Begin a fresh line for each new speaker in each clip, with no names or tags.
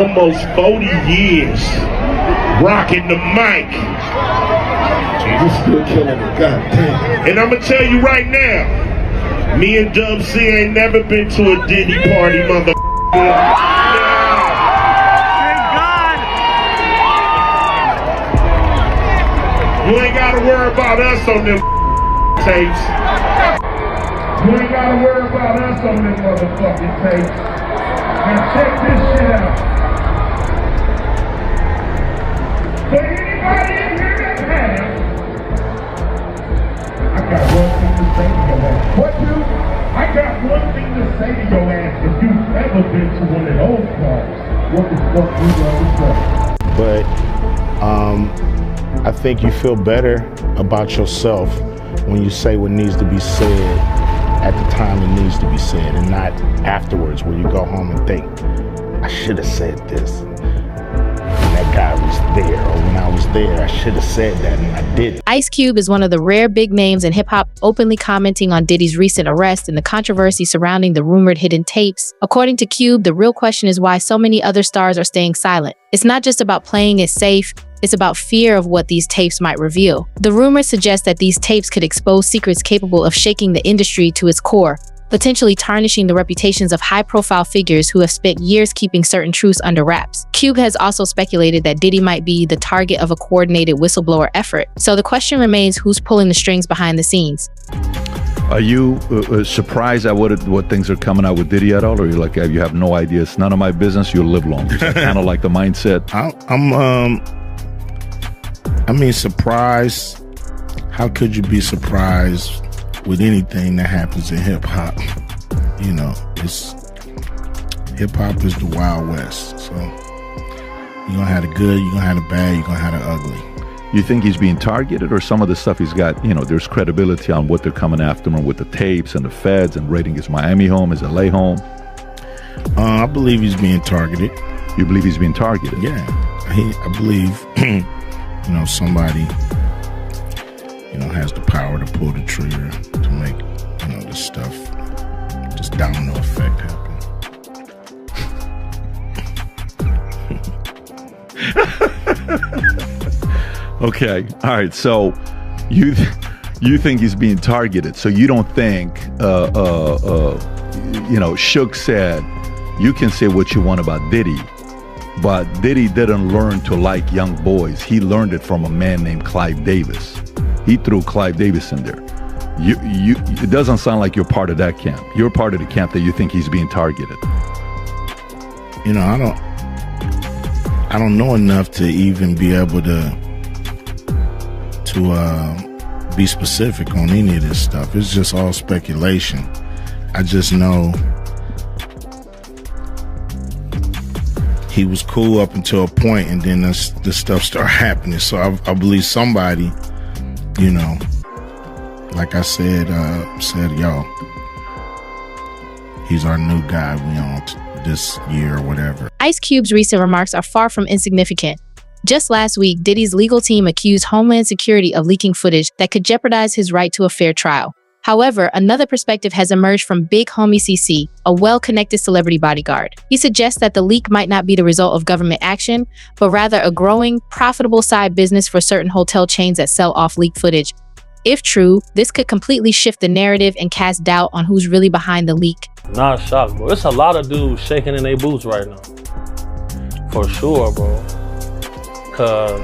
Almost 40 years rocking the mic.
You still killing it, goddamn.
And I'm gonna tell you right now, me and Dub C ain't never been to a Diddy party, mother. You ain't gotta worry about us on them tapes. You ain't gotta worry about us on them motherfucking tapes. Now check this shit out. For anybody in here that has, I got one thing to say to your ass. What you? I got one thing to say to your ass. If you've ever been to one of those parties, what the fuck you gonna say?
But I think you feel better about yourself when you say what needs to be said at the time it needs to be said, and not afterwards where you go home and think, I should have said this. That guy was there, or when I was there, I should have said that, and I didn't.
Ice Cube is one of the rare big names in hip-hop openly commenting on Diddy's recent arrest and the controversy surrounding the rumored hidden tapes. According to Cube, the real question is why so many other stars are staying silent. It's not just about playing it safe, it's about fear of what these tapes might reveal. The rumors suggest that these tapes could expose secrets capable of shaking the industry to its core, potentially tarnishing the reputations of high-profile figures who have spent years keeping certain truths under wraps. Cube has also speculated that Diddy might be the target of a coordinated whistleblower effort. So the question remains, who's pulling the strings behind the scenes?
Are you surprised at what things are coming out with Diddy at all? Or you like, you have no idea, it's none of my business, you'll live long? Kind of like the mindset.
I mean, surprised. How could you be surprised with anything that happens in hip hop? You know, hip hop is the Wild West. So you're gonna have the good, you're gonna have the bad, you're gonna have the ugly.
You think he's being targeted, or some of the stuff he's got, there's credibility on what they're coming after him with the tapes and the feds and raiding his Miami home, his LA home?
I believe he's being targeted.
You believe he's being targeted?
Yeah, I believe, somebody, has the power to pull the trigger to make, this stuff, just domino effect happen.
Okay, all right. So you think he's being targeted. So you don't think, Shook said, you can say what you want about Diddy, but Diddy didn't learn to like young boys. He learned it from a man named Clive Davis. He threw Clive Davis in there. It doesn't sound like you're part of that camp. You're part of the camp that you think he's being targeted.
I don't know enough to even be able to be specific on any of this stuff. It's just all speculation. I just know he was cool up until a point, and then this stuff started happening. So I believe somebody, like I said, yo, he's our new guy. We on this year or whatever.
Ice Cube's recent remarks are far from insignificant. Just last week, Diddy's legal team accused Homeland Security of leaking footage that could jeopardize his right to a fair trial. However, another perspective has emerged from Big Homie CC, a well-connected celebrity bodyguard. He suggests that the leak might not be the result of government action, but rather a growing, profitable side business for certain hotel chains that sell off leaked footage. If true, this could completely shift the narrative and cast doubt on who's really behind the leak.
Not shocked, bro. It's a lot of dudes shaking in their boots right now. For sure, bro. Cause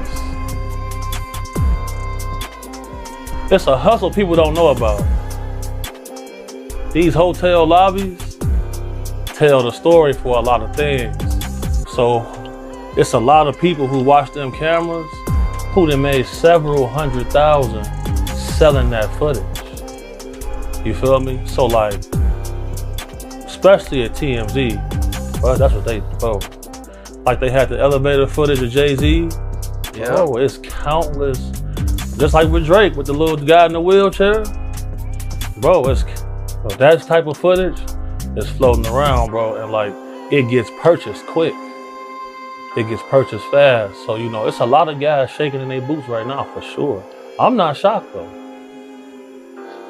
it's a hustle people don't know about. These hotel lobbies tell the story for a lot of things. So it's a lot of people who watch them cameras who done made several $100,000 selling that footage. You feel me? So like, especially at TMZ, bro, that's what they do. Like they had the elevator footage of Jay-Z. Yeah. Bro, it's countless. Just like with Drake, with the little guy in the wheelchair. Bro, that type of footage is floating around, bro. And like, it gets purchased quick. It gets purchased fast. So, it's a lot of guys shaking in their boots right now, for sure. I'm not shocked, though.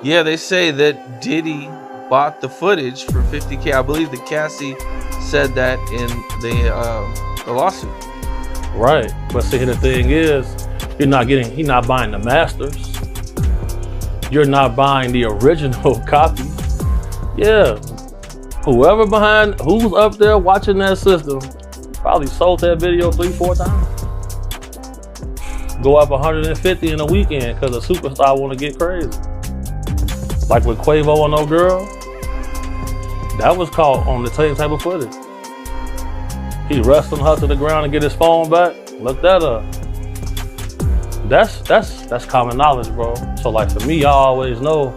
Yeah, they say that Diddy bought the footage for $50K. I believe that Cassie said that in the The lawsuit.
Right. But see, the thing is, he's not buying the masters. You're not buying the original copy. Yeah. Who's up there watching that system probably sold that video 3-4 times. Go up 150 in a weekend because a superstar want to get crazy. Like with Quavo and No Girl, that was caught on the same type of footage. He wrestled her to the ground and get his phone back. Look that up. That's common knowledge, bro. So like for me, I always know,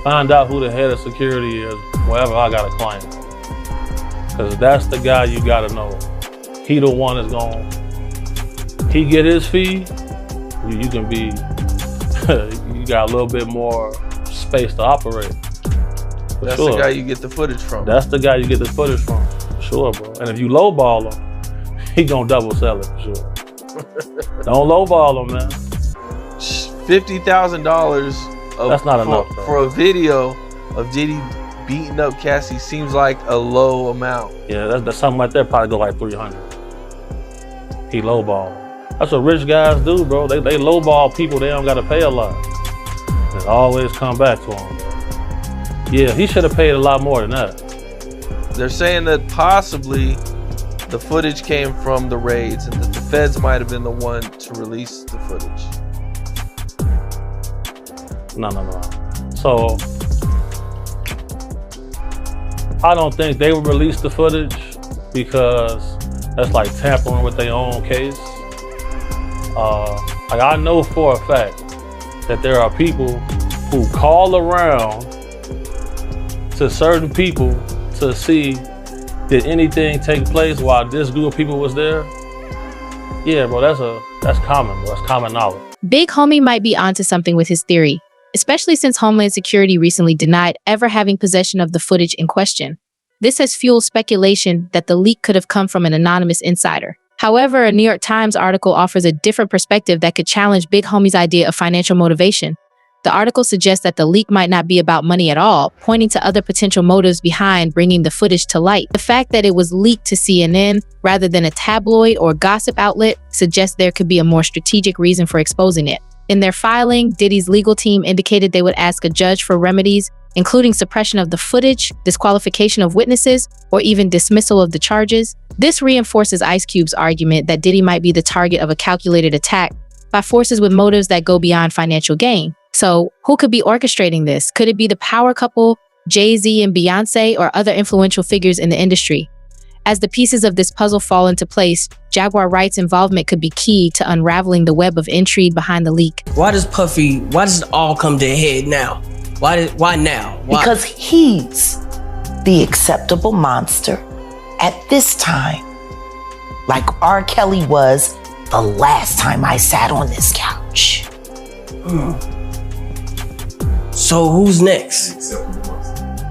find out who the head of security is wherever I got a claim. Cause that's the guy you gotta know. He the one that's he get his fee, you can be, you got a little bit more space to operate.
That's the guy you get the footage from.
That's the guy you get the footage from, for sure, bro. And if you lowball him, he gonna double sell it, for sure. Don't lowball him, man.
$50,000
that's not enough, bro.
For a video of Diddy beating up Cassie seems like a low amount.
Yeah, that's something like that probably go like 300. He lowball. That's what rich guys do, bro. They lowball people they don't gotta pay a lot. And always come back to him, bro. Yeah, he should have paid a lot more than that.
They're saying that possibly the footage came from the raids and that the feds might have been the one to release the footage.
No. So, I don't think they would release the footage because that's like tampering with their own case. Like I know for a fact that there are people who call around to certain people to see did anything take place while this group of people was there. Yeah, bro, that's common, bro. That's common knowledge.
Big Homie might be onto something with his theory, especially since Homeland Security recently denied ever having possession of the footage in question. This has fueled speculation that the leak could have come from an anonymous insider. However, a New York Times article offers a different perspective that could challenge Big Homie's idea of financial motivation. The article suggests that the leak might not be about money at all, pointing to other potential motives behind bringing the footage to light. The fact that it was leaked to CNN rather than a tabloid or gossip outlet suggests there could be a more strategic reason for exposing it. In their filing, Diddy's legal team indicated they would ask a judge for remedies, including suppression of the footage, disqualification of witnesses, or even dismissal of the charges. This reinforces Ice Cube's argument that Diddy might be the target of a calculated attack by forces with motives that go beyond financial gain. So, who could be orchestrating this? Could it be the power couple, Jay-Z and Beyonce, or other influential figures in the industry? As the pieces of this puzzle fall into place, Jaguar Wright's involvement could be key to unraveling the web of intrigue behind the leak.
Why does it all come to a head now? Why now? Why?
Because he's the acceptable monster at this time, like R. Kelly was the last time I sat on this couch.
So who's next?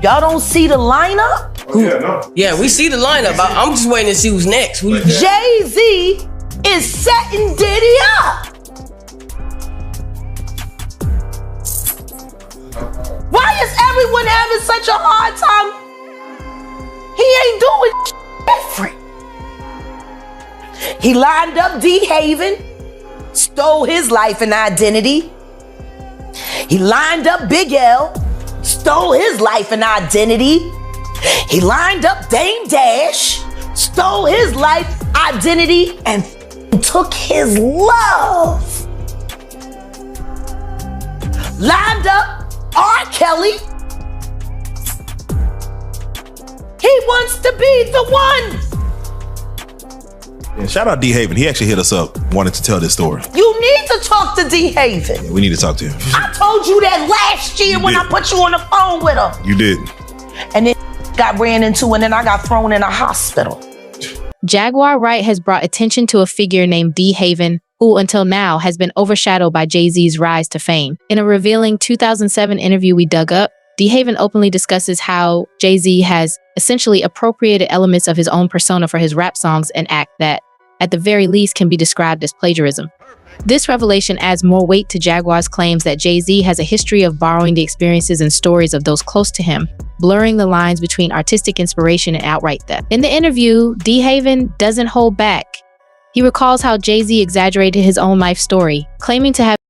Y'all don't see the lineup?
Yeah, we see the lineup. I'm just waiting to see who's next.
Jay-Z is setting Diddy up. Why is everyone having such a hard time? He ain't doing different. He lined up D-Haven, stole his life and identity. He lined up Big L, stole his life and identity. He lined up Dame Dash, stole his life, identity, and took his love. Lined up R. Kelly. He wants to be the one.
Yeah, shout out D-Haven. He actually hit us up, wanted to tell this story.
You need to talk to D-Haven.
Yeah, we need to talk to him.
I told you that last year when I put you on the phone with him.
You did.
And then got ran into and then I got thrown in a hospital.
Jaguar Wright has brought attention to a figure named D-Haven, who until now has been overshadowed by Jay-Z's rise to fame. In a revealing 2007 interview we dug up, D-Haven openly discusses how Jay-Z has essentially appropriated elements of his own persona for his rap songs, an act that, at the very least, can be described as plagiarism. This revelation adds more weight to Jaguar's claims that Jay-Z has a history of borrowing the experiences and stories of those close to him, blurring the lines between artistic inspiration and outright theft. In the interview, D-Haven doesn't hold back. He recalls how Jay-Z exaggerated his own life story, claiming to have